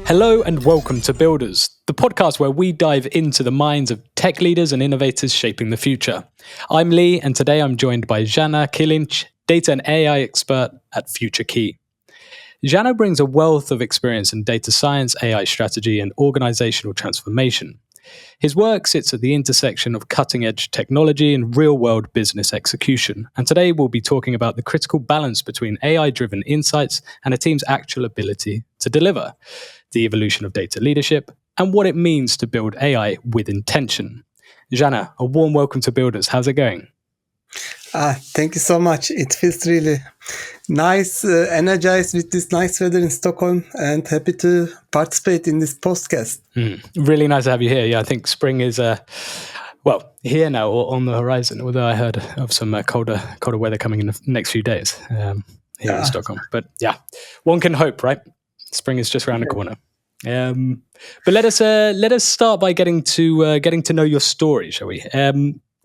Hello and welcome to Builders, the podcast where we dive into the minds of tech leaders and innovators shaping the future. I'm Lee, and today I'm joined by Caner Kilinc, data and AI expert at FutureKey. Caner brings a wealth of experience in data science, AI strategy, and organizational transformation. His work sits at the intersection of cutting-edge technology and real-world business execution. And today we'll be talking about the critical balance between AI-driven insights and a team's actual ability to deliver, the evolution of data leadership, and what it means to build AI with intention. Caner, a warm welcome to Builders. How's it going? Thank you so much. It feels really nice, energized with this nice weather in Stockholm, and happy to participate in this podcast. Really nice to have you here. Yeah, I think spring is here now or on the horizon, although I heard of some colder weather coming in the next few days here in Stockholm. But yeah, one can hope, right? Spring is just around the corner. But let us start by getting to know your story, shall we?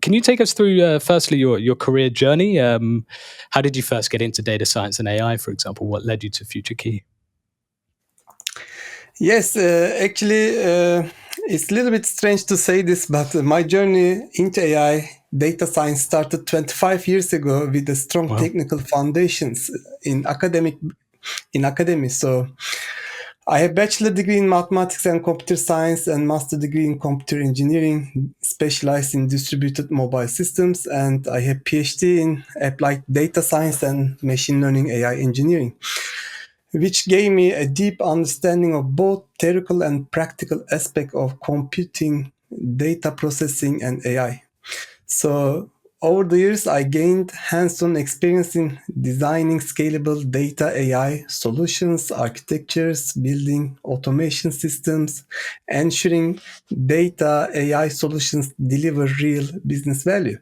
Can you take us through, firstly, your career journey? How did you first get into data science and AI, for example? What led you to FutureKey? Yes, actually, it's a little bit strange to say this, but my journey into AI, data science started 25 years ago with the strong technical foundations in academy. So I have bachelor degree in mathematics and computer science and master degree in computer engineering, specialized in distributed mobile systems, and I have PhD in applied data science and machine learning AI engineering, which gave me a deep understanding of both theoretical and practical aspects of computing, data processing, and AI. So over the years, I gained hands-on experience in designing scalable data AI solutions, architectures, building automation systems, ensuring data AI solutions deliver real business value.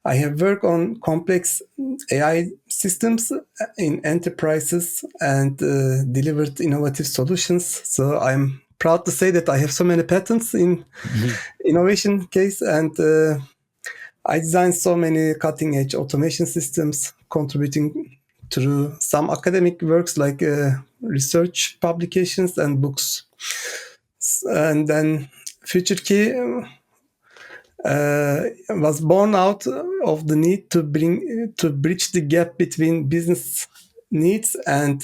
I have worked on complex AI systems in enterprises and delivered innovative solutions. So I'm proud to say that I have so many patents in innovation case, and I designed so many cutting-edge automation systems, contributing to some academic works like research publications and books. And then FutureKey was born out of the need to bridge the gap between business needs and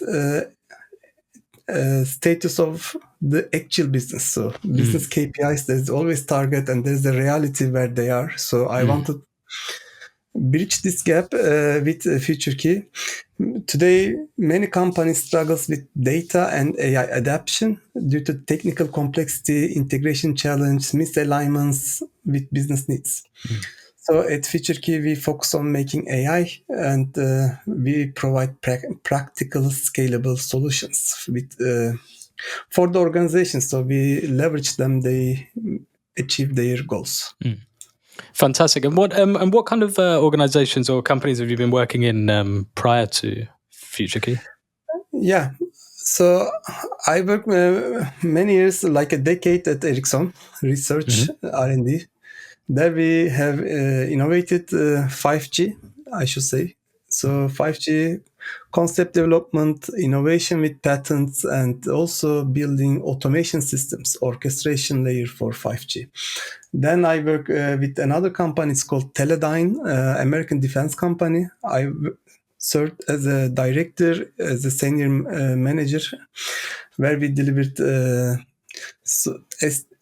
status of the actual business. So business KPIs, there's always target and there's a reality where they are. So I wanted to bridge this gap with FutureKey. Today, many companies struggle with data and AI adoption due to technical complexity, integration challenge, misalignments with business needs. So at FutureKey, we focus on making AI, and we provide practical, scalable solutions for the organization. So we leverage them; they achieve their goals. Fantastic. And what kind of organizations or companies have you been working in prior to FutureKey? Yeah. So I worked many years, like a decade at Ericsson, research R&D. There we have innovated 5G, I should say. So 5G concept development, innovation with patents, and also building automation systems, orchestration layer for 5G. Then I work with another company. It's called Teledyne, American defense company. I served as a director, as a senior manager, where we delivered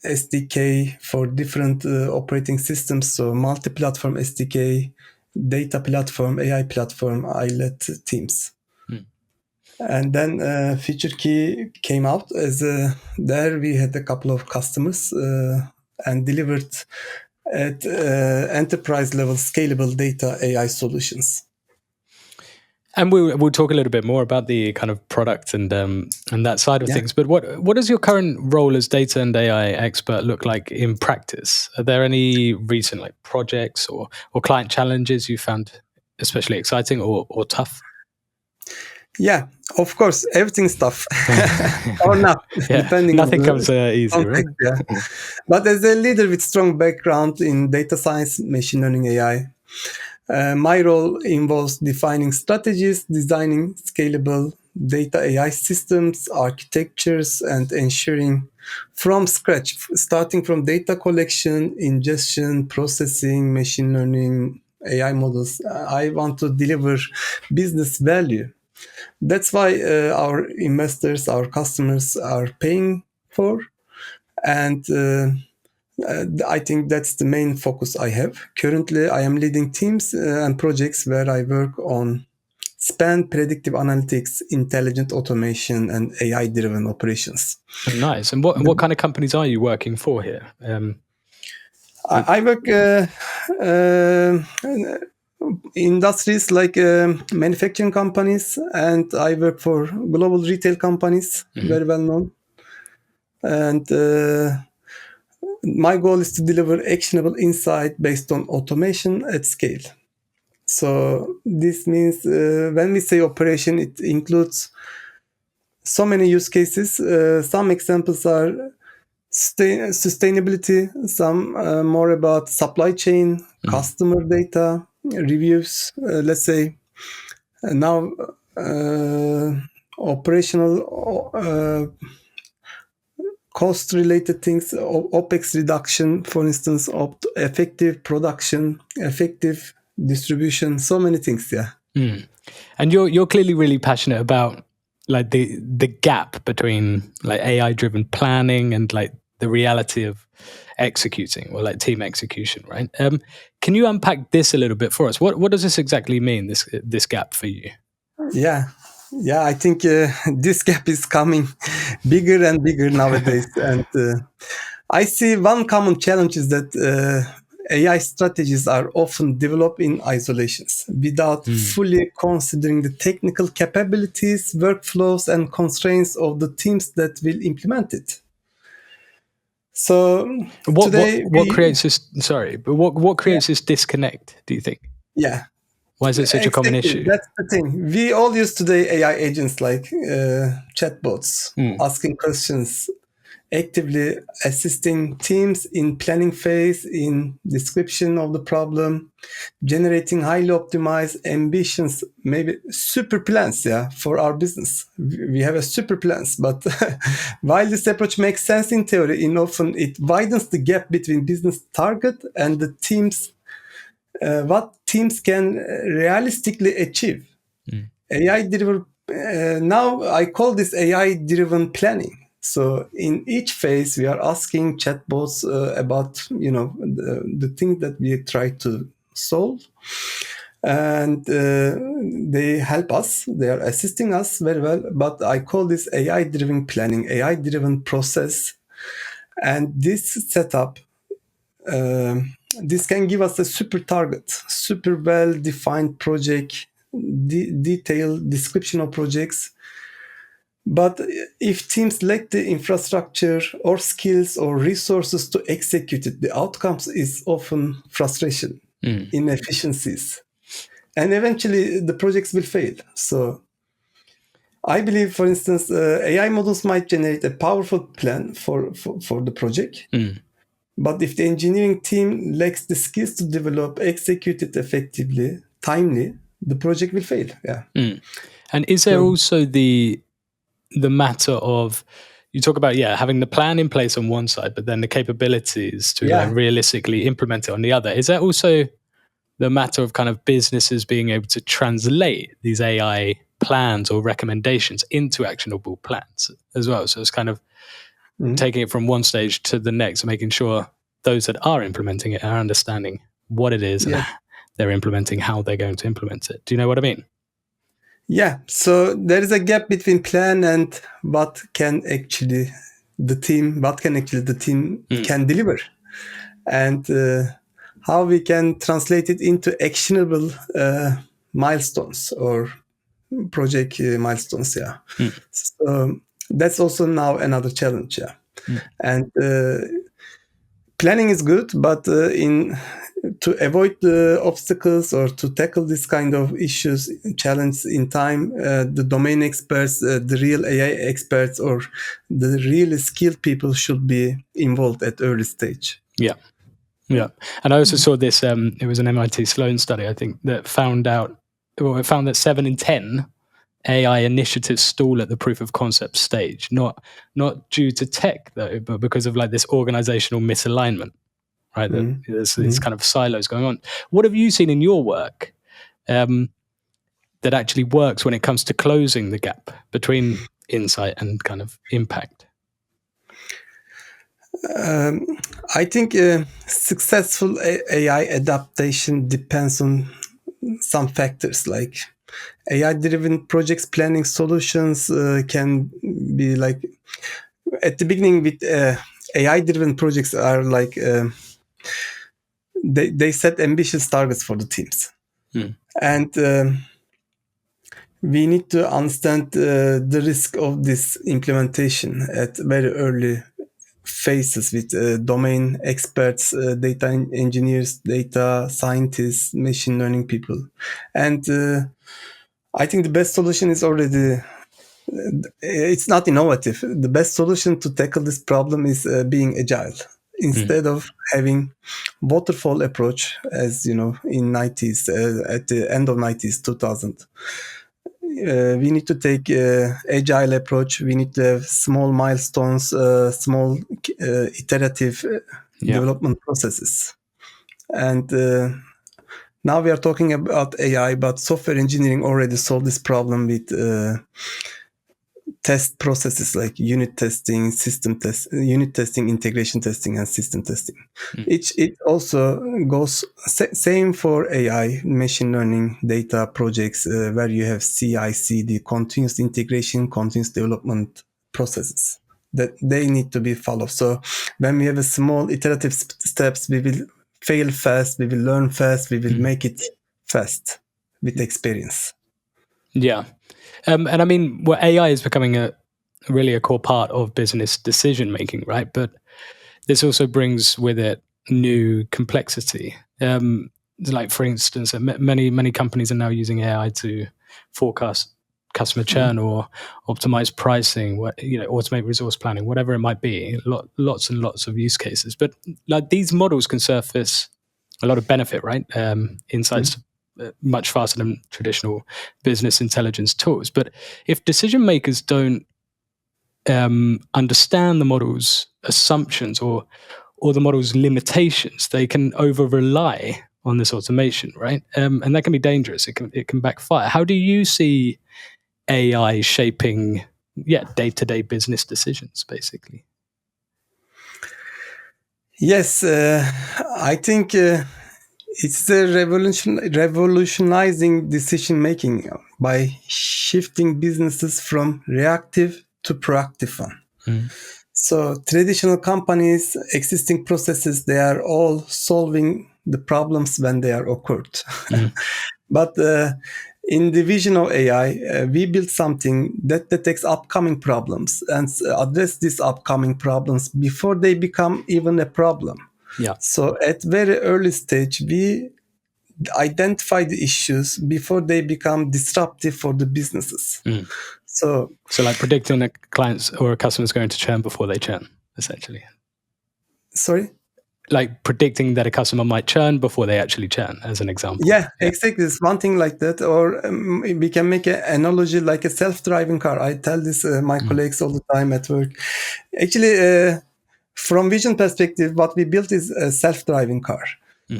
SDK for different operating systems. So multi-platform SDK, data platform, AI platform. I led teams. And then FutureKey came out there we had a couple of customers and delivered at enterprise level scalable data AI solutions. And we'll talk a little bit more about the kind of product and that side of things. But what does your current role as data and AI expert look like in practice? Are there any recent projects or client challenges you found especially exciting or tough? Yeah, of course, everything's tough or not, depending. Nothing comes easy, right? Yeah. But as a leader with strong background in data science, machine learning, AI, my role involves defining strategies, designing scalable data AI systems, architectures, and ensuring from scratch, starting from data collection, ingestion, processing, machine learning, AI models. I want to deliver business value. That's why our investors, our customers are paying for. And I think that's the main focus I have. Currently, I am leading teams and projects where I work on span predictive analytics, intelligent automation, and AI-driven operations. Oh, nice. And what kind of companies are you working for here? I work industries like manufacturing companies, and I work for global retail companies, very well known. And my goal is to deliver actionable insight based on automation at scale. So this means when we say operation, it includes so many use cases. Some examples are sustainability, some more about supply chain, customer data, reviews, let's say. Now, operational cost-related things, OPEX reduction, for instance, effective production, effective distribution, so many things, yeah. And you're clearly really passionate about like the gap between like AI driven planning and like the reality of executing, or like team execution, right? Can you unpack this a little bit for us? What does this exactly mean, this gap for you? Yeah, I think this gap is coming bigger and bigger nowadays. And I see one common challenge is that AI strategies are often developed in isolations without fully considering the technical capabilities, workflows, and constraints of the teams that will implement it. So what creates this? Sorry, but what creates this disconnect? Do you think? Yeah. Why is it such a common issue? That's the thing. We all use today AI agents like chatbots, asking questions, actively assisting teams in planning phase, in description of the problem, generating highly optimized ambitions, maybe super plans, for our business. We have a super plans, but while this approach makes sense in theory, often it widens the gap between business target and the team's what teams can realistically achieve. AI driven. Now I call this AI driven planning. So in each phase, we are asking chatbots about the things that we try to solve, and they help us. They are assisting us very well. But I call this AI driven planning, AI driven process, and this setup. This can give us a super target, super well-defined project, detailed description of projects. But if teams lack the infrastructure or skills or resources to execute it, the outcomes is often frustration, inefficiencies, and eventually the projects will fail. So I believe, for instance, AI models might generate a powerful plan for the project. But if the engineering team lacks the skills to develop, execute it effectively, timely, the project will fail. Yeah. And is there also the matter of, you talk about having the plan in place on one side, but then the capabilities to like realistically implement it on the other? Is that also the matter of kind of businesses being able to translate these AI plans or recommendations into actionable plans as well? So it's kind of taking it from one stage to the next, making sure those that are implementing it are understanding what it is and they're implementing, how they're going to implement it. Do you know what I mean? Yeah. So there is a gap between plan and what can actually the team can deliver, and how we can translate it into actionable milestones or project milestones. Yeah. So that's also now another challenge. Yeah. And planning is good, but to avoid the obstacles or to tackle this kind of issues, challenge in time, the domain experts, the real AI experts, or the really skilled people should be involved at early stage. Yeah. And I also saw this, it was an MIT Sloan study, I think, that found that 7 in 10 AI initiatives stall at the proof of concept stage, not due to tech though, but because of like this organizational misalignment, right? That there's these kind of silos going on. What have you seen in your work that actually works when it comes to closing the gap between insight and kind of impact? I think successful AI adaptation depends on some factors like AI-driven projects planning solutions can be like at the beginning with AI-driven projects are like they set ambitious targets for the teams, and we need to understand the risk of this implementation at very early phases with domain experts, data engineers, data scientists, machine learning people. And I think the best solution is already, it's not innovative. The best solution to tackle this problem is being agile. Instead of having waterfall approach, as you know, in 90s, at the end of 90s, 2000. We need to take agile approach. We need to have small milestones, small iterative development processes. And now we are talking about AI, but software engineering already solved this problem with test processes like unit testing, unit testing, integration testing, and system testing. It also goes same for AI, machine learning, data projects, where you have CI/CD, continuous integration, continuous development processes that they need to be followed. So when we have a small iterative steps, we will fail fast, we will learn fast, we will make it fast with experience. Yeah. And I mean, well, AI is becoming really a core part of business decision making, right? But this also brings with it new complexity. Like, for instance, many companies are now using AI to forecast customer churn or optimize pricing, automate resource planning, whatever it might be. Lots and lots of use cases. But like these models can surface a lot of benefit, right? Insights much faster than traditional business intelligence tools. But if decision makers don't understand the model's assumptions or the model's limitations, they can over rely on this automation, right? And that can be dangerous. It can backfire. How do you see AI shaping, day-to-day business decisions, basically? Yes, I think it's the revolutionizing decision making by shifting businesses from reactive to proactive one. So traditional companies, existing processes, they are all solving the problems when they are occurred. But in the vision of AI, we built something that detects upcoming problems and address these upcoming problems before they become even a problem. Yeah. So at very early stage, we identify the issues before they become disruptive for the businesses. So like predicting a client's or a customer's going to churn before they churn, essentially. Sorry? Like predicting that a customer might churn before they actually churn, as an example. Yeah, exactly. It's one thing like that. Or we can make an analogy like a self-driving car. I tell this my colleagues all the time at work. Actually, from vision perspective, what we built is a self-driving car.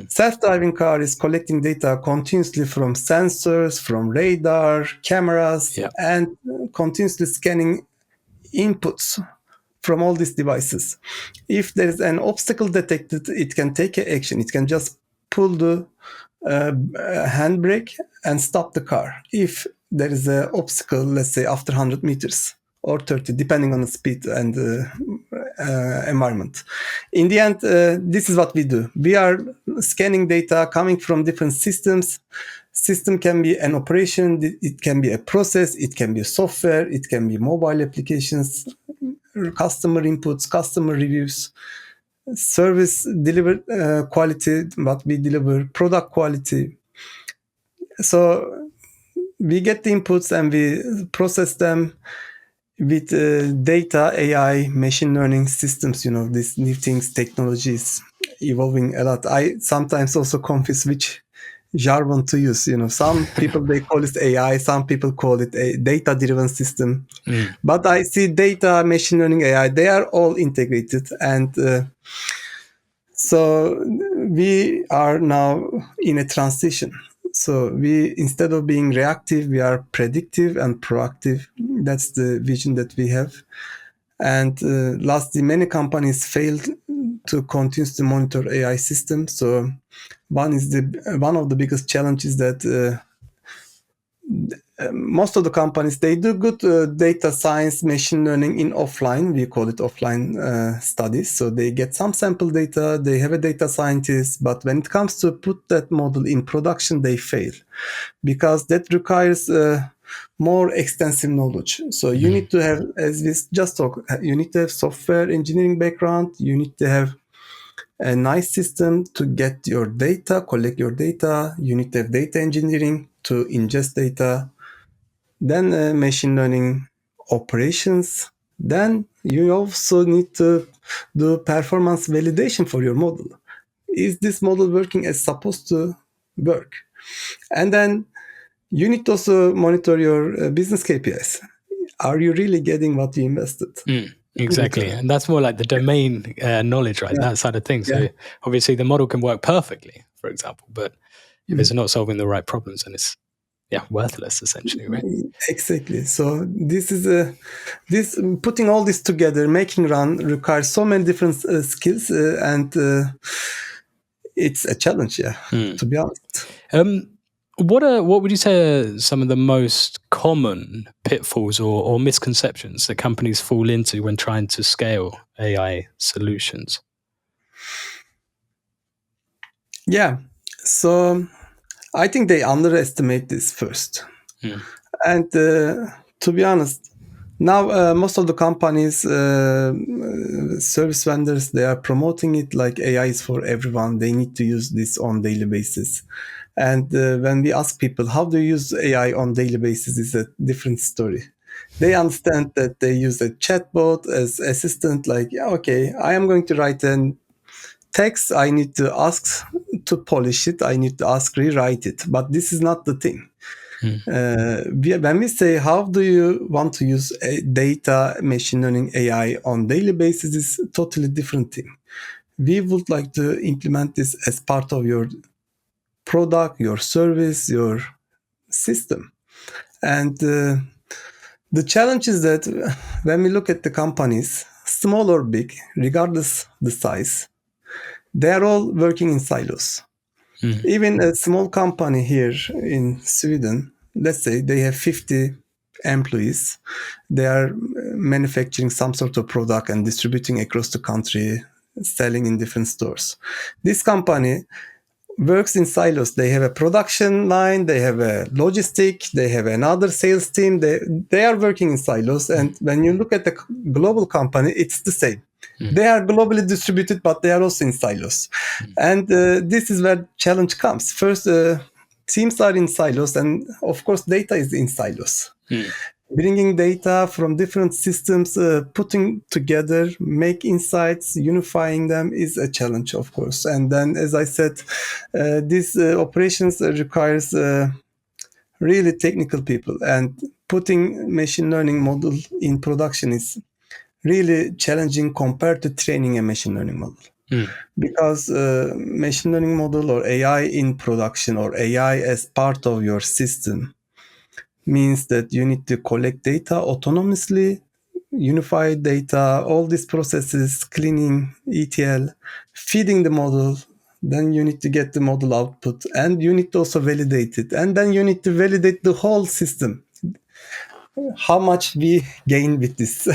Self-driving car is collecting data continuously from sensors, from radar, cameras, and continuously scanning inputs from all these devices. If there is an obstacle detected, it can take action. It can just pull the handbrake and stop the car. If there is an obstacle, let's say after 100 meters or 30, depending on the speed and environment. In the end, this is what we do. We are scanning data coming from different systems. System can be an operation, it can be a process, it can be software, it can be mobile applications, customer inputs, customer reviews, service delivered quality, what we deliver, product quality. So we get the inputs and we process them with data, AI, machine learning systems. These new things, technologies evolving a lot. I sometimes also confuse which jargon to use. Some people they call it AI, some people call it a data-driven system. But I see data, machine learning, AI, they are all integrated, and so we are now in a transition. So instead of being reactive, we are predictive and proactive. That's the vision that we have. And lastly, many companies failed to continuously monitor AI systems. So one of the biggest challenges that most of the companies, they do good data science, machine learning in offline. We call it offline studies. So they get some sample data, they have a data scientist, but when it comes to put that model in production, they fail because that requires more extensive knowledge. So you need to have, as we just talked, you need to have software engineering background. You need to have a nice system to get your data, collect your data. You need to have data engineering to ingest data. Then machine learning operations. Then you also need to do performance validation for your model. Is this model working as supposed to work? And then you need to also monitor your business KPIs. Are you really getting what you invested? Exactly. And that's more like the domain knowledge, right? Yeah. That side of things. Yeah. So obviously the model can work perfectly, for example, but if it's not solving the right problems, then it's worthless essentially, right? Exactly. So this putting all this together, making run requires so many different skills, and it's a challenge, to be honest. What would you say are some of the most common pitfalls or misconceptions that companies fall into when trying to scale AI solutions? Yeah. So I think they underestimate this first. And to be honest, now most of the companies, service vendors, they are promoting it like AI is for everyone. They need to use this on daily basis. And when we ask people, how do you use AI on daily basis, is a different story. They understand that they use a chatbot as assistant, like, yeah, okay, I am going to write an text. I need to ask to polish it. I need to ask rewrite it. But this is not the thing. When we say how do you want to use data, machine learning, AI on daily basis, is a totally different thing. We would like to implement this as part of your product, your service, your system. And the challenge is that when we look at the companies, small or big, regardless the size, they are all working in silos. Even a small company here in Sweden, let's say they have 50 employees. They are manufacturing some sort of product and distributing across the country, selling in different stores. This company works in silos. They have a production line, they have a logistic, they have another sales team. They are working in silos. And when you look at the global company, it's the same. They are globally distributed, but they are also in silos. And this is where challenge comes. First, teams are in silos, and of course, data is in silos. Bringing data from different systems, putting together, make insights, unifying them is a challenge, of course. And then, as I said, these operations requires really technical people, and putting machine learning model in production is really challenging compared to training a machine learning model. Because machine learning model or AI in production or AI as part of your system means that you need to collect data autonomously, unify data, all these processes, cleaning, ETL, feeding the model. Then you need to get the model output, and you need to also validate it. And then you need to validate the whole system. How much we gain with this,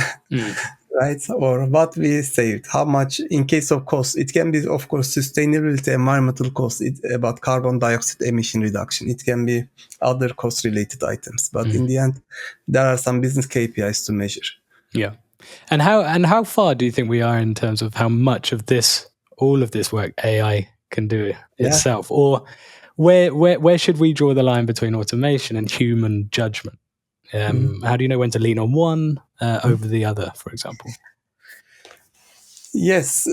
right? Or what we saved, how much in case of cost. It can be, of course, sustainability, environmental cost, about carbon dioxide emission reduction. It can be other cost related items. But in the end, there are some business KPIs to measure. Yeah. And how far do you think we are in terms of how much of this, all of this work, AI can do itself? Or where should we draw the line between automation and human judgment? How do you know when to lean on one over the other, for example? Yes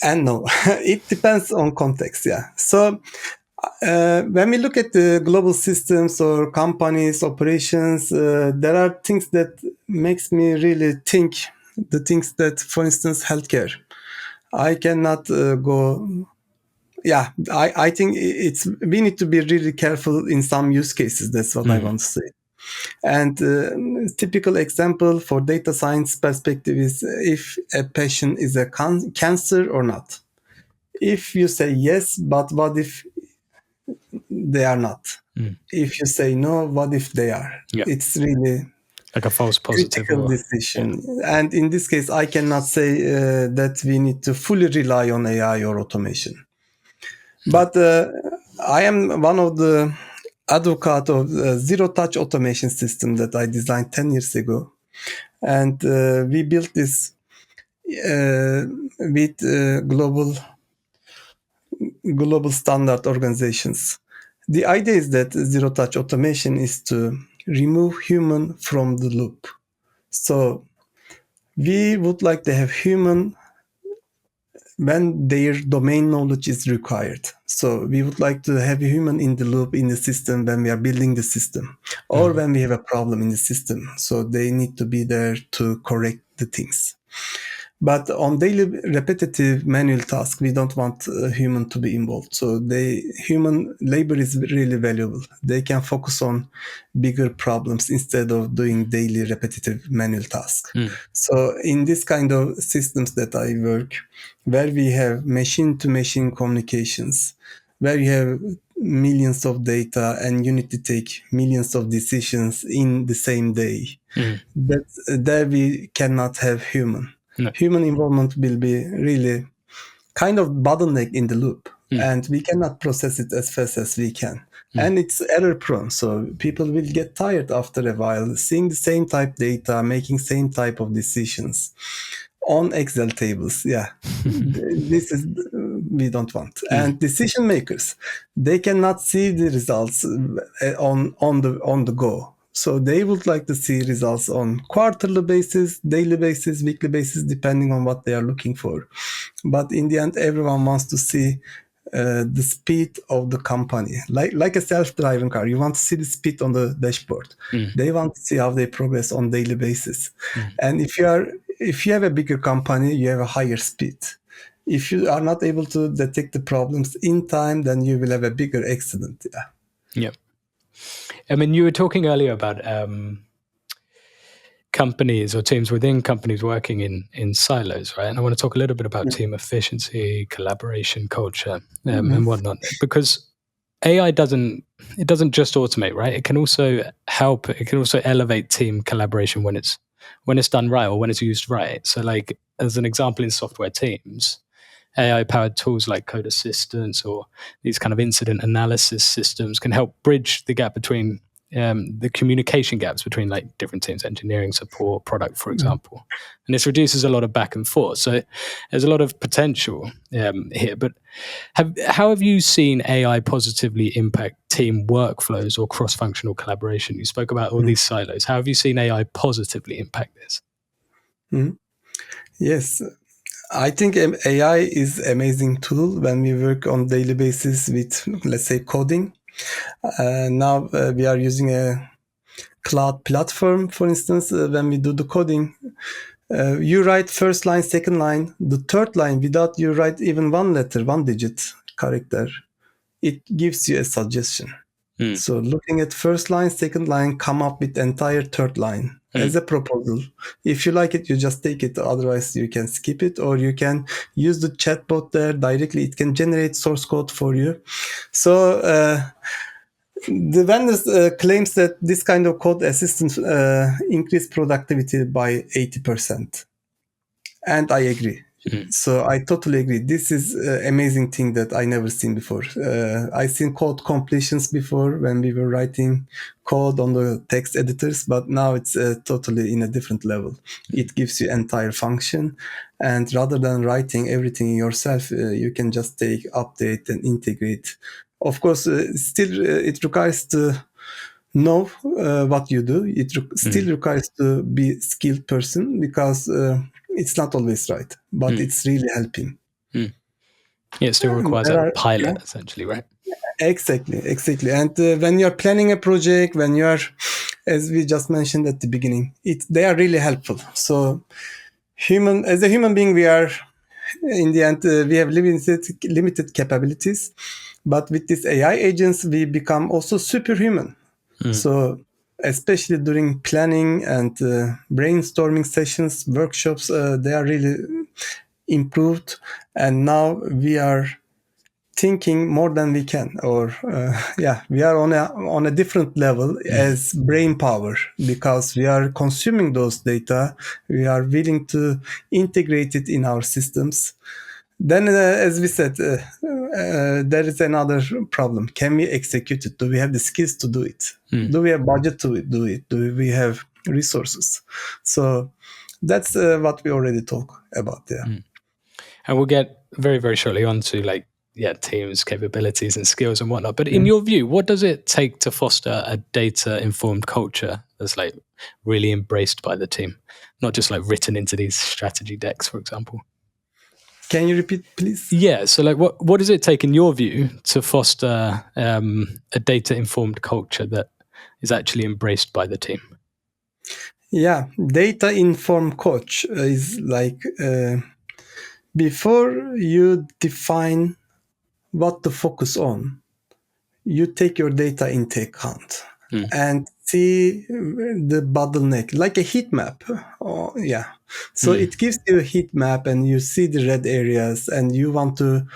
and no. It depends on context. Yeah. So When we look at the global systems or companies, operations, there are things that makes me really think. The things that, for instance, healthcare. I cannot go. Yeah, I think we need to be really careful in some use cases. That's what I want to say. And typical example for data science perspective is if a patient is a cancer or not. If you say yes, but what if they are not? If you say no, what if they are? Yeah. It's really like a false positive critical decision. And in this case, I cannot say that we need to fully rely on AI or automation. But I am one of the advocate of zero-touch automation system that I designed 10 years ago. And we built this with global standard organizations. The idea is that zero-touch automation is to remove human from the loop. So we would like to have human when their domain knowledge is required. So we would like to have a human in the loop in the system when we are building the system or when we have a problem in the system. So they need to be there to correct the things. But on daily repetitive manual tasks, we don't want a human to be involved. So human labor is really valuable. They can focus on bigger problems instead of doing daily repetitive manual tasks. So in this kind of systems that I work, where we have machine-to-machine communications, where you have millions of data and you need to take millions of decisions in the same day, that there we cannot have human. No. Human involvement will be really kind of bottleneck in the loop, and we cannot process it as fast as we can. And it's error prone, so people will get tired after a while, seeing the same type data, making same type of decisions on Excel tables. Yeah, this is we don't want. And decision makers, they cannot see the results on the go. So they would like to see results on quarterly basis, daily basis, weekly basis, depending on what they are looking for. But in the end, everyone wants to see the speed of the company, like a self-driving car. You want to see the speed on the dashboard. They want to see how they progress on daily basis. And if you have a bigger company, you have a higher speed. If you are not able to detect the problems in time, then you will have a bigger accident. Yeah. Yep. I mean, you were talking earlier about companies or teams within companies working in silos, right? And I want to talk a little bit about team efficiency, collaboration, culture, and whatnot, because AI doesn't just automate, right? It can also help. It can also elevate team collaboration when it's done right or when it's used right. So, like as an example, in software teams, AI-powered tools like code assistance or these kind of incident analysis systems can help bridge the gap between the communication gaps between like different teams, engineering, support, product, for example. And this reduces a lot of back and forth. So there's a lot of potential here. But how have you seen AI positively impact team workflows or cross-functional collaboration? You spoke about all these silos. How have you seen AI positively impact this? Yes. I think AI is an amazing tool when we work on daily basis with, let's say, coding. Now we are using a cloud platform, for instance, when we do the coding. You write first line, second line, the third line without you write even one letter, one digit character. It gives you a suggestion. So looking at first line, second line, come up with entire third line as a proposal. If you like it, you just take it. Otherwise, you can skip it, or you can use the chatbot there directly. It can generate source code for you. So the vendors claims that this kind of code assistance increase productivity by 80%. And I agree. So I totally agree. This is an amazing thing that I never seen before. I've seen code completions before when we were writing code on the text editors, but now it's totally in a different level. It gives you entire function, and rather than writing everything yourself, you can just take, update, and integrate. Of course, still it requires to know what you do. It still requires to be a skilled person because it's not always right, but it's really helping. It still requires There a are, yeah, pilot, essentially, right? exactly. And when you're planning a project, when you're, as we just mentioned at the beginning, they are really helpful. So as a human being, we are, in the end, we have limited capabilities, but with these AI agents, we become also superhuman. So especially during planning and brainstorming sessions, workshops, they are really improved. And now we are thinking more than we can, or we are on a different level as brain power, because we are consuming those data, we are willing to integrate it in our systems. Then, as we said, there is another problem. Can we execute it? Do we have the skills to do it? Do we have budget to do it? Do we have resources? So that's what we already talk about there. And we'll get very, very shortly on to teams, capabilities and skills and whatnot. But in your view, what does it take to foster a data-informed culture that's really embraced by the team, not just written into these strategy decks, for example? Can you repeat, please? Yeah. So what does it take in your view to foster a data-informed culture that is actually embraced by the team? Yeah, data-informed coach is before you define what to focus on, you take your data into account and see the bottleneck, like a heat map. So it gives you a heat map and you see the red areas and you want to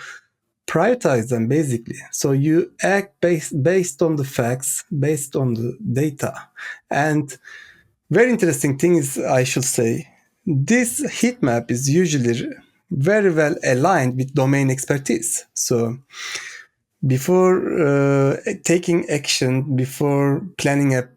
prioritize them, basically. So you act based on the facts, based on the data. And very interesting thing is, I should say, this heat map is usually very well aligned with domain expertise. So before taking action, before planning a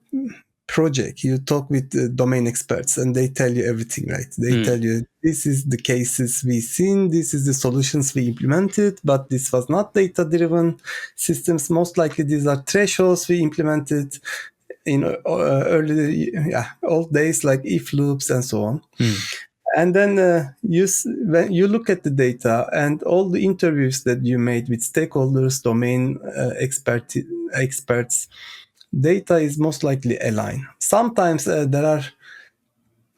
project, you talk with the domain experts and they tell you everything, right? They tell you, this is the cases we've seen, this is the solutions we implemented, but this was not data-driven systems. Most likely these are thresholds we implemented in old days, like if loops and so on. And then when you look at the data and all the interviews that you made with stakeholders, domain experts, data is most likely aligned. Sometimes there are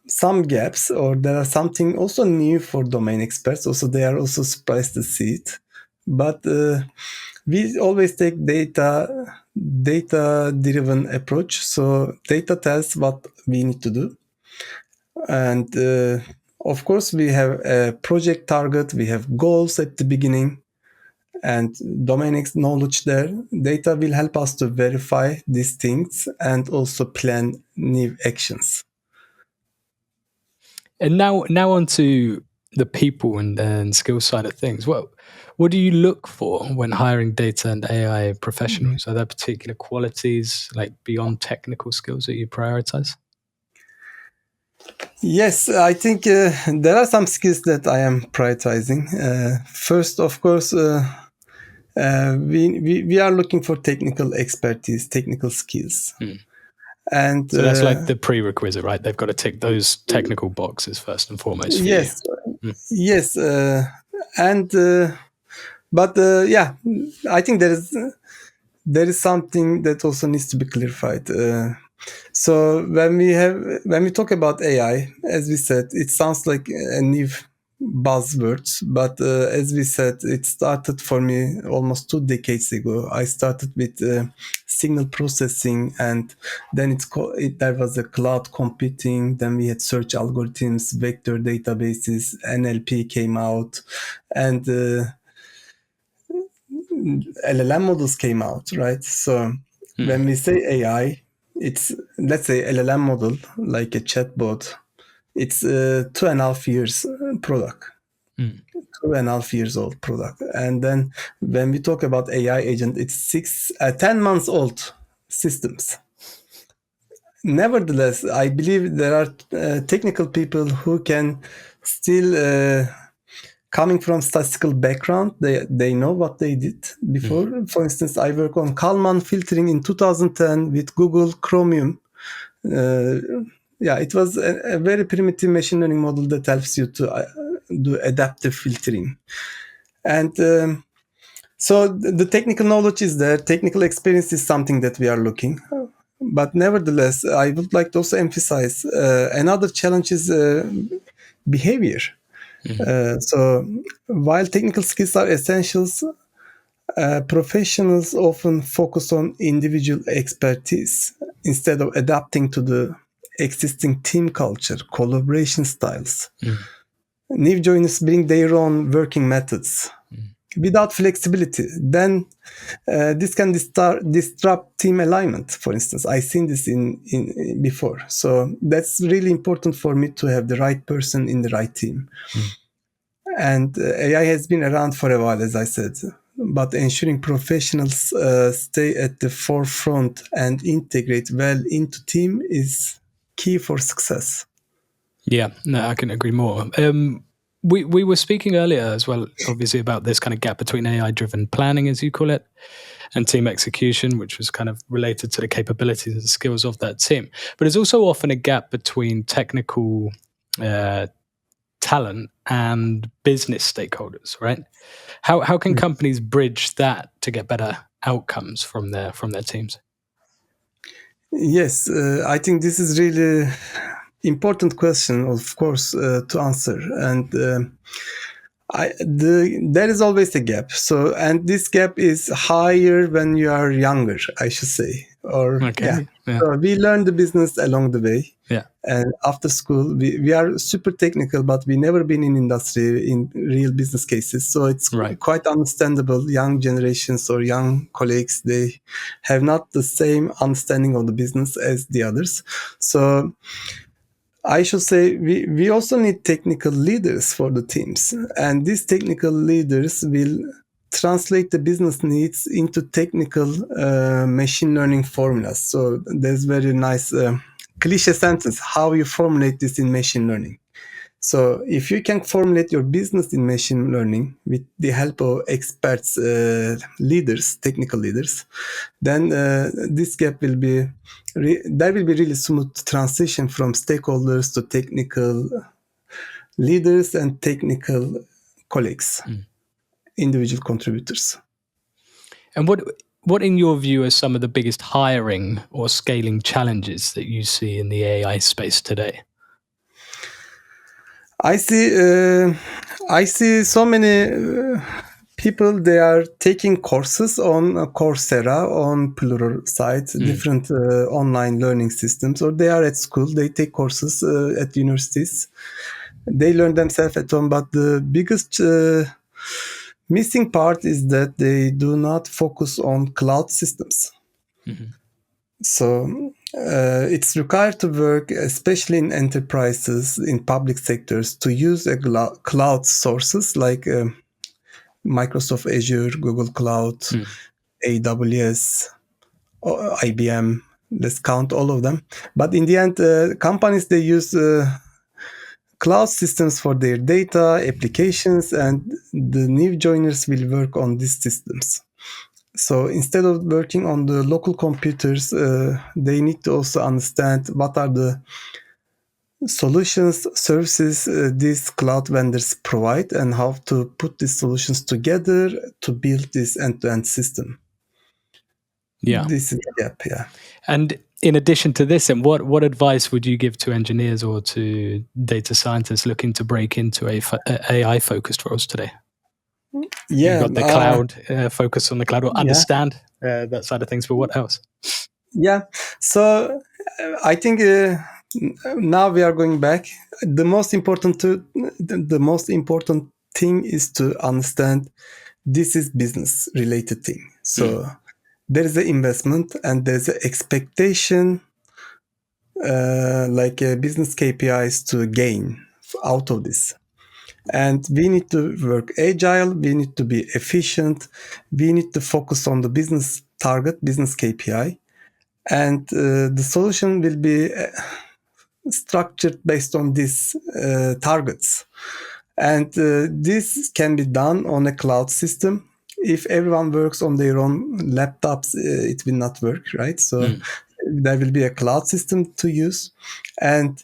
some gaps, or there are something also new for domain experts. Also, they are also surprised to see it. But we always take data-driven approach. So data tells what we need to do. And of course, we have a project target, we have goals at the beginning, and domain knowledge there. Data will help us to verify these things and also plan new actions. And now on to the people and skill side of things. What do you look for when hiring data and AI professionals? Are there particular qualities beyond technical skills that you prioritize? Yes, I think there are some skills that I am prioritizing. First, of course, we are looking for technical expertise, technical skills. And so that's the prerequisite, right? They've got to tick those technical boxes first and foremost for yes, you. Yes. I think there is something that also needs to be clarified. So when we talk about AI, as we said, it sounds like a new buzzwords, but as we said, it started for me almost 2 decades ago. I started with signal processing, and then there was a cloud computing. Then we had search algorithms, vector databases, NLP came out, and LLM models came out, right? So when we say AI, it's, let's say, LLM model, like a chatbot, it's 2.5 years product. 2.5 years old product. And then when we talk about AI agent, it's 10 months old systems. Nevertheless, I believe there are technical people who can still, coming from statistical background, they know what they did before. For instance, I work on Kalman filtering in 2010 with Google Chromium. It was a very primitive machine learning model that helps you to do adaptive filtering. And so the technical knowledge is there. Technical experience is something that we are looking. But nevertheless, I would like to also emphasize another challenge is behavior. So while technical skills are essentials, professionals often focus on individual expertise instead of adapting to the existing team culture, collaboration styles. New joiners bring their own working methods. Without flexibility, then this can disrupt team alignment. For instance, I've seen this in before. So that's really important for me to have the right person in the right team. And AI has been around for a while, as I said, but ensuring professionals stay at the forefront and integrate well into team is key for success. Yeah, no, I can agree more. We were speaking earlier as well, obviously, about this kind of gap between AI-driven planning, as you call it, and team execution, which was kind of related to the capabilities and skills of that team. But there's also often a gap between technical talent and business stakeholders, right? How can companies bridge that to get better outcomes from their teams? Yes, I think this is really important question, of course, to answer. And there is always a gap. So, and this gap is higher when you are younger, I should say. Or Okay. Yeah. So we learn the business along the way. Yeah. And after school, we are super technical, but we never been in industry in real business cases. So it's quite understandable. Young generations or young colleagues, they have not the same understanding of the business as the others. So I should say we also need technical leaders for the teams. And these technical leaders will translate the business needs into technical machine learning formulas. So there's very nice cliche sentence, how you formulate this in machine learning. So if you can formulate your business in machine learning with the help of experts, leaders, technical leaders, then this gap will be, there will be really smooth transition from stakeholders to technical leaders and technical colleagues, individual contributors. And what in your view are some of the biggest hiring or scaling challenges that you see in the AI space today? I see so many people, they are taking courses on Coursera, on plural sites, different online learning systems, or they are at school, they take courses at universities. They learn themselves at home, but the biggest missing part is that they do not focus on cloud systems. So it's required to work, especially in enterprises, in public sectors, to use cloud sources like Microsoft Azure, Google Cloud, AWS, IBM. Let's count all of them. But in the end, companies, they use cloud systems for their data, applications, and the new joiners will work on these systems. So instead of working on the local computers, they need to also understand what are the solutions, services these cloud vendors provide, and how to put these solutions together to build this end-to-end system. Yeah. This is the gap, yeah. And in addition to this, and what advice would you give to engineers or to data scientists looking to break into AI-focused roles today? Yeah, you've got the cloud, focus on the cloud, or understand that side of things, but what else? Yeah, so I think now we are going back. The most important thing is to understand this is business related thing. So there is an investment and there's an expectation, like business KPIs to gain out of this. And we need to work agile, we need to be efficient, we need to focus on the business target, business KPI. And the solution will be structured based on these targets. And this can be done on a cloud system. If everyone works on their own laptops, it will not work, right? So there will be a cloud system to use. And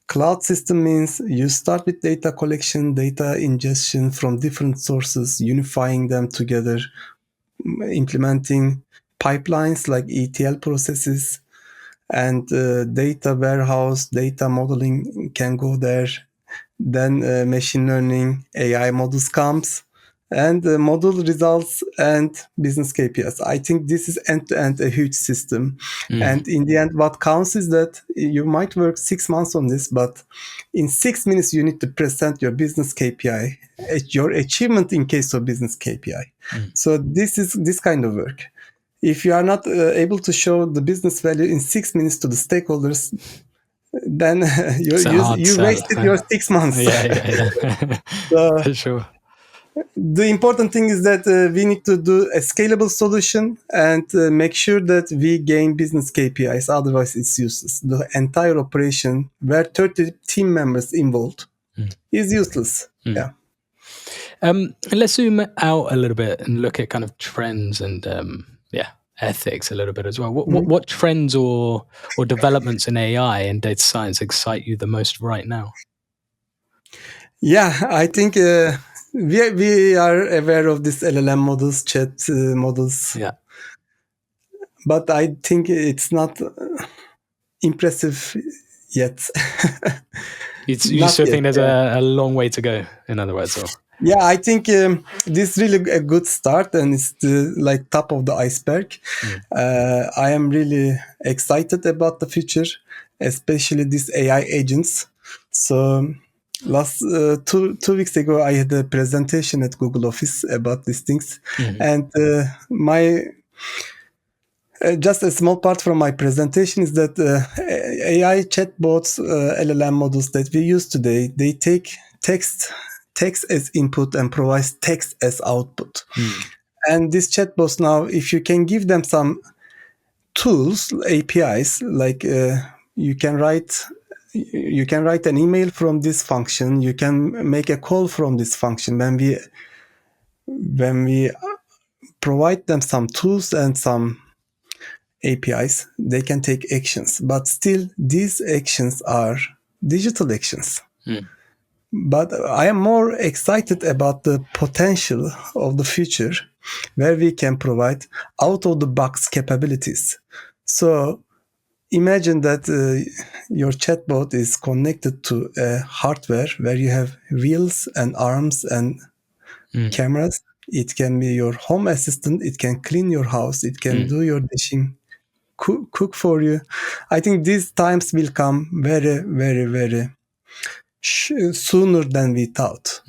Cloud system means you start with data collection, data ingestion from different sources, unifying them together, implementing pipelines like ETL processes, and data warehouse, data modeling can go there. Then machine learning, AI models comes, and model results and business KPIs. I think this is end-to-end a huge system. And in the end, what counts is that you might work 6 months on this, but in 6 minutes, you need to present your business KPI, your achievement in case of business KPI. So this is this kind of work. If you are not able to show the business value in 6 minutes to the stakeholders, then you wasted your 6 months. Yeah. So For sure. the important thing is that we need to do a scalable solution and make sure that we gain business KPIs. Otherwise, it's useless. The entire operation, where 30 team members involved, is useless. Yeah. Let's zoom out a little bit and look at kind of trends and ethics a little bit as well. What trends or developments in AI and data science excite you the most right now? Yeah, I think we are aware of this LLM models, chat models. Yeah. But I think it's not impressive yet. You still think there's a long way to go, in other words? Or? Yeah, I think this is really a good start, and it's the like top of the iceberg. I am really excited about the future, especially these AI agents. So last 2 weeks ago, I had a presentation at Google Office about these things, and my just a small part from my presentation is that AI chatbots, LLM models that we use today, they take text as input and provides text as output. And these chatbots now, if you can give them some tools, APIs, like you can write an email from this function, you can make a call from this function. When we provide them some tools and some APIs, they can take actions, but still these actions are digital actions. But I am more excited about the potential of the future where we can provide out-of-the-box capabilities. So imagine that your chatbot is connected to a hardware where you have wheels and arms and cameras. It can be your home assistant. It can clean your house. It can do your dishing, cook for you. I think these times will come very, very, very sooner than we thought.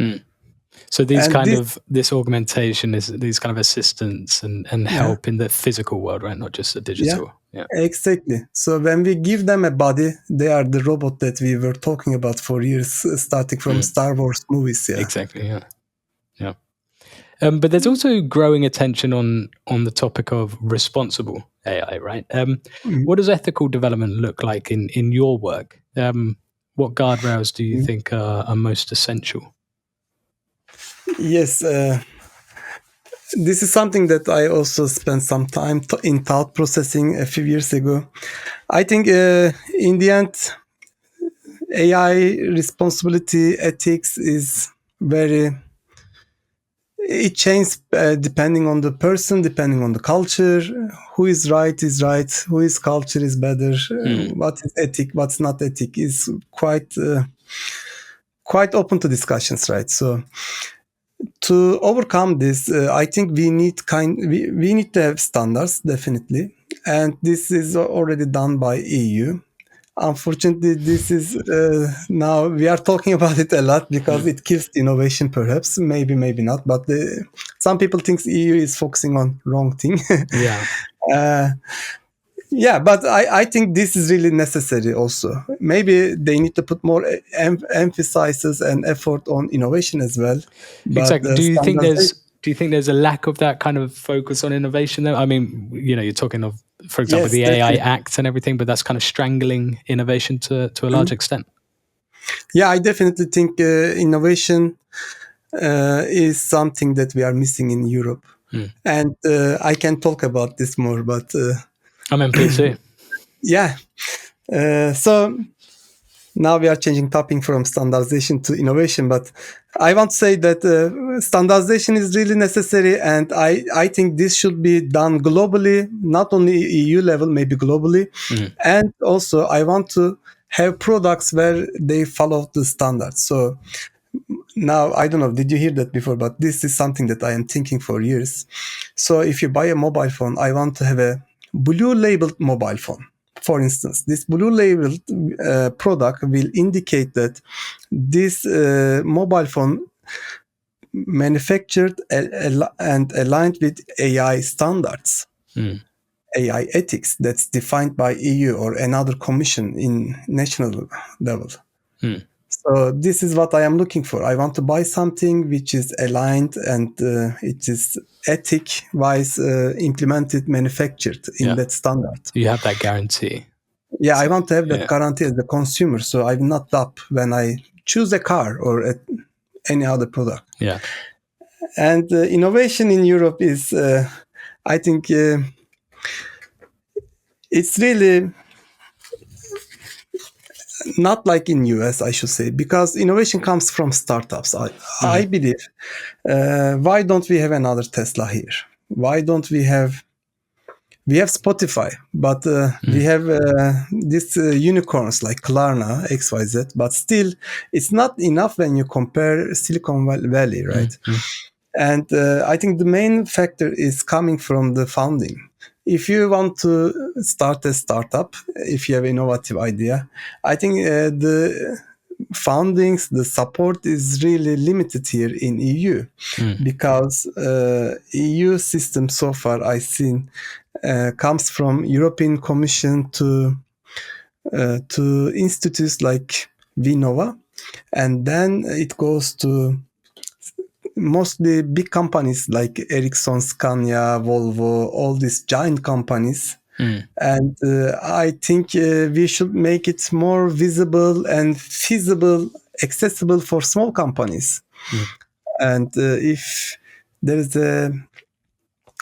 So this augmentation is these kind of assistance and help in the physical world, right? Not just the digital. Yeah, exactly. So when we give them a body, they are the robot that we were talking about for years, starting from Star Wars movies. Yeah, exactly. Yeah. But there's also growing attention on the topic of responsible AI, right? What does ethical development look like in your work? What guardrails do you think are most essential? Yes, this is something that I also spent some time in thought processing a few years ago. I think in the end, AI responsibility ethics is it changes depending on the person, depending on the culture. Who is right, who is culture is better, what is ethic, what's not ethic is quite open to discussions, right? So to overcome this, I think we need to have standards, definitely, and this is already done by EU. Unfortunately, this is now we are talking about it a lot because it kills innovation, perhaps, maybe not. But some people think EU is focusing on wrong thing. Yeah, but I think this is really necessary also. Maybe they need to put more emphasis and effort on innovation as well. But exactly. Do you think there's a lack of that kind of focus on innovation though? I mean, you're talking of, for example, the AI Act and everything, but that's kind of strangling innovation to a large extent. Yeah, I definitely think innovation is something that we are missing in Europe. And I can talk about this more, but please do. Yeah. So now we are changing topic from standardization to innovation, but I want to say that standardization is really necessary, and I think this should be done globally, not only EU level, maybe globally. And also I want to have products where they follow the standards. So now, I don't know, did you hear that before? But this is something that I am thinking for years. So if you buy a mobile phone, I want to have a blue labeled mobile phone. For instance, this blue labeled product will indicate that this mobile phone manufactured and aligned with AI standards, AI ethics that's defined by EU or another commission in national level. So this is what I am looking for. I want to buy something which is aligned and it is ethic-wise implemented, manufactured in that standard. You have that guarantee. Yeah, I want to have that guarantee as the consumer, so I'm not up when I choose a car or any other product. Yeah. And innovation in Europe is, I think, it's really not like in US, I should say, because innovation comes from startups. I believe. Why don't we have another Tesla here? Why don't we have Spotify, but we have these unicorns like Klarna, XYZ, but still it's not enough when you compare Silicon Valley, right? And I think the main factor is coming from the funding. If you want to start a startup, if you have an innovative idea, I think the fundings, the support is really limited here in EU because EU system so far I've seen comes from European Commission to institutes like Vinnova, and then it goes to mostly big companies like Ericsson, Scania, Volvo, all these giant companies. And I think we should make it more visible and feasible, accessible for small companies. And if there is a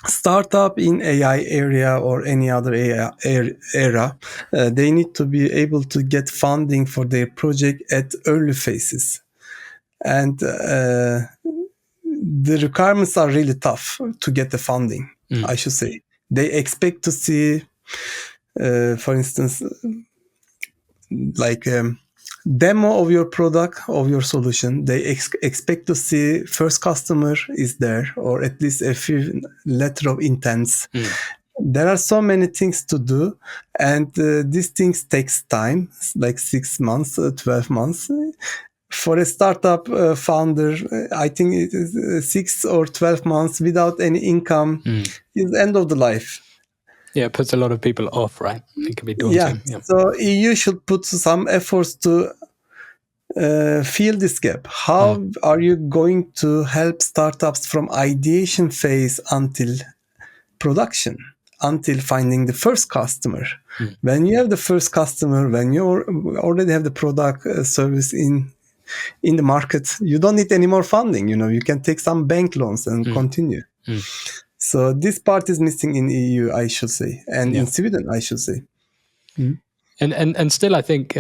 startup in AI area or any other AI era, they need to be able to get funding for their project at early phases. And the requirements are really tough to get the funding, I should say. They expect to see, for instance, like demo of your product, of your solution. They expect to see first customer is there, or at least a few letter of intents. There are so many things to do, and these things takes time, like 6 months, 12 months. For a startup founder, I think it is 6 or 12 months without any income is the end of the life. Yeah, it puts a lot of people off, right? It can be daunting. Yeah. So EU should put some efforts to fill this gap. How are you going to help startups from ideation phase until production, until finding the first customer? When you have the first customer, when you already have the product service in the market, you don't need any more funding. You can take some bank loans and continue. So this part is missing in EU, I should say, and in Sweden, I should say. And still, I think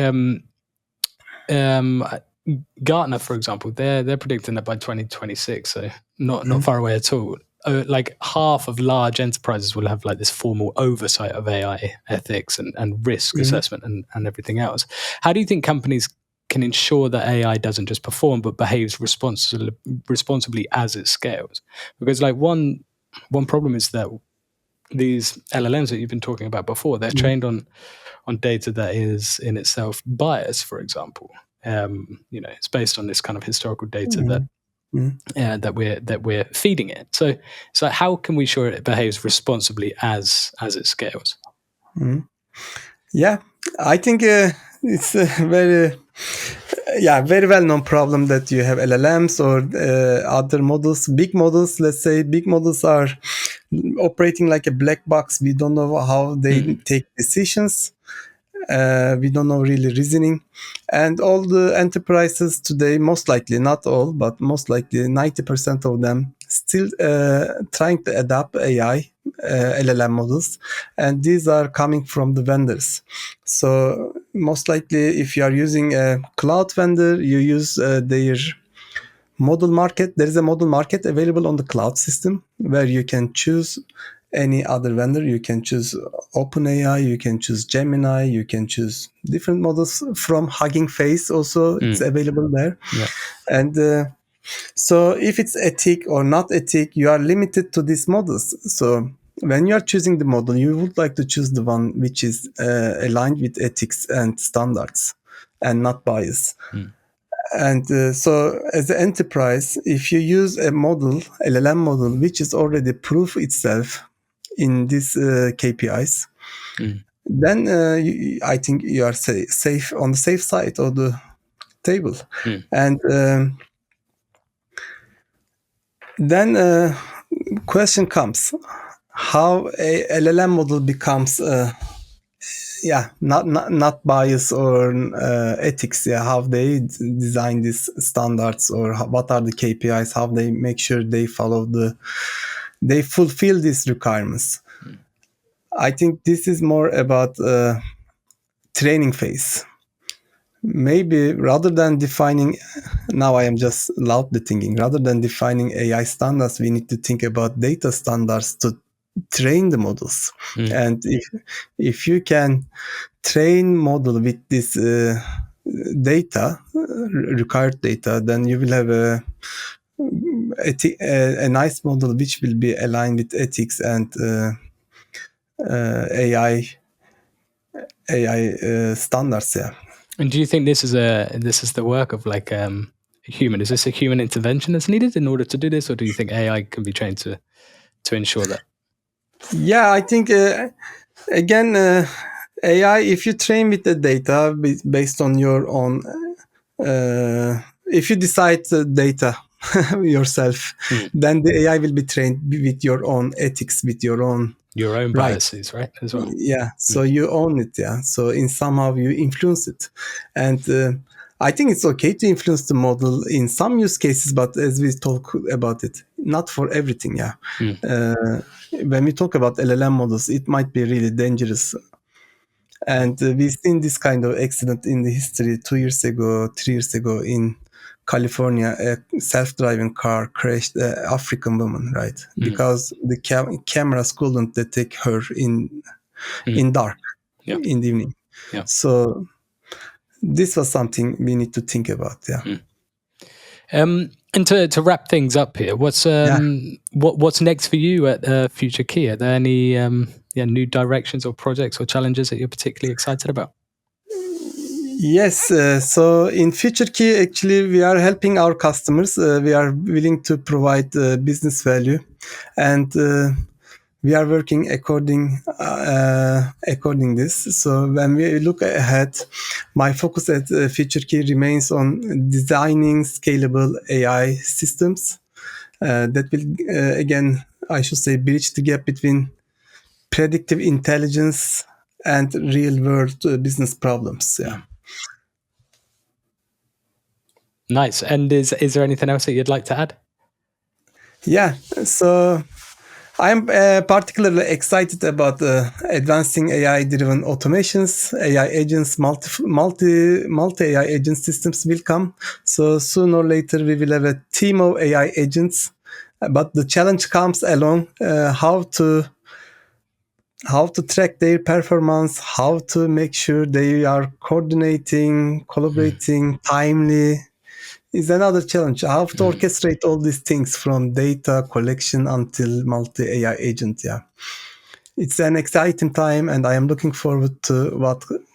Gartner, for example, they're predicting that by 2026, so not far away at all. Like half of large enterprises will have like this formal oversight of AI ethics and risk assessment and everything else. How do you think companies can ensure that AI doesn't just perform but behaves responsibly as it scales? Because like one problem is that these LLMs that you've been talking about before, they're trained on data that is in itself biased, for example. It's based on this kind of historical data that we're feeding it. So how can we ensure it behaves responsibly as it scales? Yeah, I think it's a very well-known problem that you have LLMs or other models, big models. Let's say big models are operating like a black box. We don't know how they take decisions. We don't know really reasoning. And all the enterprises today, most likely, not all, but most likely 90% of them still trying to adapt AI, LLM models. And these are coming from the vendors. So most likely, if you are using a cloud vendor, you use their model market. There is a model market available on the cloud system where you can choose any other vendor. You can choose OpenAI, you can choose Gemini, you can choose different models from Hugging Face. Also, it's available there. Yeah. And so if it's ethic or not ethic, you are limited to these models. So when you are choosing the model, you would like to choose the one which is aligned with ethics and standards and not bias. And so as an enterprise, if you use a model, LLM model, which is already proof itself in these KPIs, then I think you are safe on the safe side of the table. And then question comes, how a LLM model becomes not bias or ethics, how they design these standards, or what are the KPIs, how they make sure they fulfill these requirements. I think this is more about training phase. Maybe rather than defining, now I am just loudly thinking, rather than defining AI standards, we need to think about data standards to train the models. And if you can train model with this data, required data, then you will have a nice model which will be aligned with ethics and AI standards. Yeah. And do you think this is the work of like a human? Is this a human intervention that's needed in order to do this, or do you think AI can be trained to ensure that? Yeah, I think again, AI, if you train with the data based on your own, if you decide the data yourself, then the AI will be trained with your own ethics, with your own biases, right? As well. Yeah. So you own it. Yeah. So in somehow you influence it, and I think it's okay to influence the model in some use cases, but as we talk about it, not for everything. Yeah. When we talk about LLM models, it might be really dangerous. And we've seen this kind of accident in the history 2 years ago, 3 years ago in California. A self-driving car crashed an African woman, right? Because the cameras couldn't detect her in dark, in the evening. Yeah. So this was something we need to think about. Yeah. And to wrap things up here, what's next for you at Future Key? Are there any new directions or projects or challenges that you're particularly excited about? Yes. So in Future Key, actually, we are helping our customers. We are willing to provide business value, and we are working according this. So when we look ahead, my focus at Future Key remains on designing scalable AI systems that will, again, I should say, bridge the gap between predictive intelligence and real-world business problems. Yeah. Nice. And is there anything else that you'd like to add? Yeah. So I'm particularly excited about advancing AI-driven automations. AI agents, multi-AI agent systems will come. So sooner or later, we will have a team of AI agents. But the challenge comes along how to track their performance, how to make sure they are coordinating, collaborating, timely, is another challenge. How to orchestrate all these things from data collection until multi-AI agent. Yeah, it's an exciting time, and I am looking forward to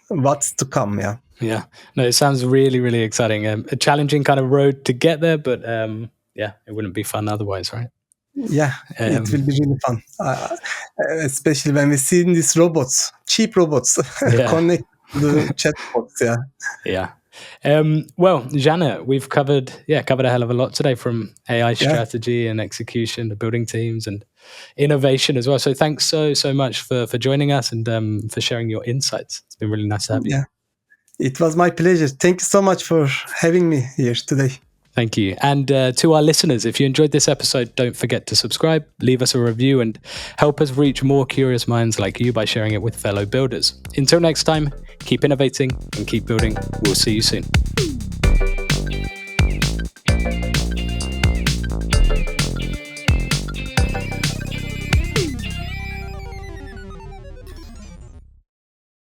what's to come. Yeah. Yeah. No, it sounds really, really exciting. A challenging kind of road to get there, but it wouldn't be fun otherwise, right? Yeah, it will be really fun, especially when we see these robots, cheap robots, connect to the chatbots. Yeah. Yeah. Well, Caner, we've covered a hell of a lot today, from AI strategy and execution to building teams and innovation as well. So thanks so much for joining us and for sharing your insights. It's been really nice to have you. Yeah, it was my pleasure. Thank you so much for having me here today. Thank you. And to our listeners, if you enjoyed this episode, don't forget to subscribe, leave us a review, and help us reach more curious minds like you by sharing it with fellow builders. Until next time, keep innovating, and keep building. We'll see you soon.